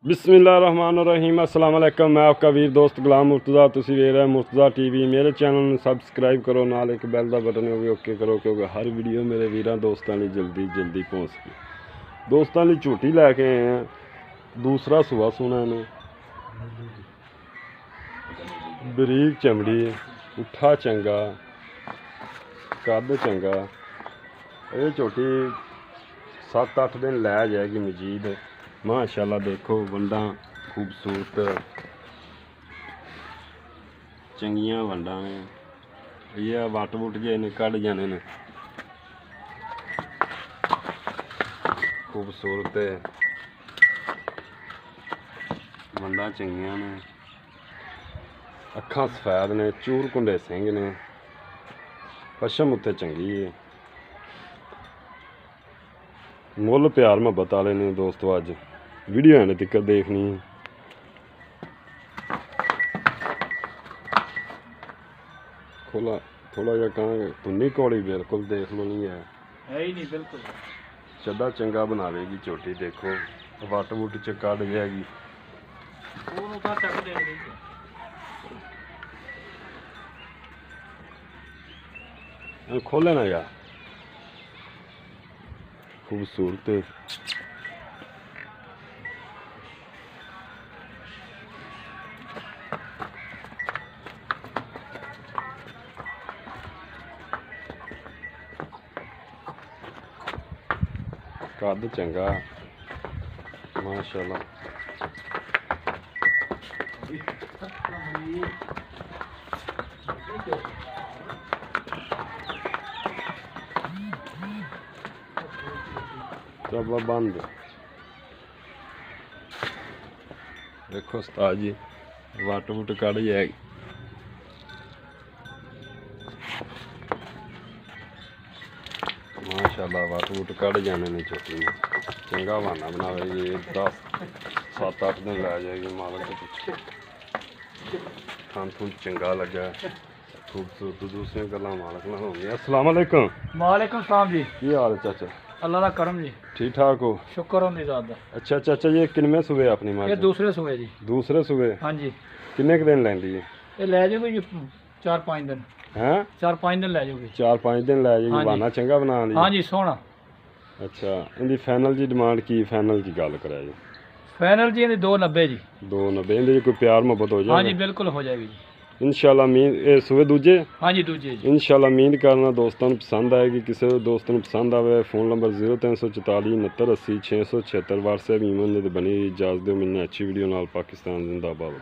बिस्मिल्लाहिर्रहमानिर्रहीम अस्सलाम वालेकुम। मैं आपका वीर दोस्त गुलाम मुर्तज़ा। तुसी वेख रहे मुर्तज़ा टीवी। मेरे चैनल में सबसक्राइब करो, नाल एक बैल का बटन वो भी ओके करो, क्योंकि हर वीडियो मेरे वीरां दोस्तों लिए जल्दी पहुँच सके। दोस्तों लिए झूठी लैके आए हैं, दूसरा सुबह सुना ने, बरीक चमड़ी, उठा चंगा, कद चंगा। ये झोटी 7-8 दिन लै जाएगी मजीद। माशाल्लाह देखो वंडा खूबसूरत चंगियां वंडा ने। ये वट वुट जे ने कढ़ जाने ने। खूबसूरत वंडा चंगियां ने, अखां सफेद ने, चूर कुंडे सिंह ने, पशम उत्ते चंगी है। मुल प्यार मुहब्बत वाले ने दोस्तों। अज वीडियो एंड तक देखनी है। खोला थोड़ा जा कहांगे तुन्नी कौड़ी बिल्कुल देख लो, नहीं है ही नहीं बिल्कुल। चदा चंगा बनावेगी झोटी। देखो वट वुट च कढ़ जाएगी। खोले ना यार, खूबसूरत कद चंगा माशाल्लाह। चबा बंद देखो उस्ताद जी, वट वुट कढ़ जाएगी। माशाल्लाह वट वुट कढ़ जाने ने छोटी में। चंगा बहाना बनावेगी। 10-7-8 दिन लै जाएगी मालक के पीछे। खान खून चंगा लगा, खूबसूरत दूसरी गल्लां मालक नाल होंगी। अस्सलाम वालेकुम। वालेकुम सलाम जी। की हाल है चाचा? अल्लाह का करम जी, ठीक ठाक हो? शुक्र होंदी ज़ात दा। अच्छा चाचा जी, किनमें सुबह अपनी ये मां? दूसरे सुबह जी। दूसरे सुबह हाँ जी, किन्ने क दिन लैंदी है? ये लै जाओगे जी 4-5 दिन। हैं 4-5 दिन लै जाओगे। 4-5 दिन लै जाएगी। हाँ जी। बहाना चंगा बना दी। हाँ जी सोहना। अच्छा इनकी फाइनल जी डिमांड की? फाइनल की गल करा जी। फाइनल जी इहदी 290 जी। 290 इनके कोई प्यार मुहब्बत हो हाँ जी जाएगा? बिल्कुल हो जाएगी जी। इंशाल्लाह उम्मीद सुबह दूजे। हाँ जी दूजे जी। इंशाल्लाह उम्मीद करना दोस्तों को पसंद आएगी। किसी दोस्तों को पसंद आवे फ़ोन नंबर 0344 69 80 676 व्हाट्सएप ईमेल ने बनी। इजाज़त दो, मिलने अच्छी वीडियो नाल। पाकिस्तान जिंदाबाद।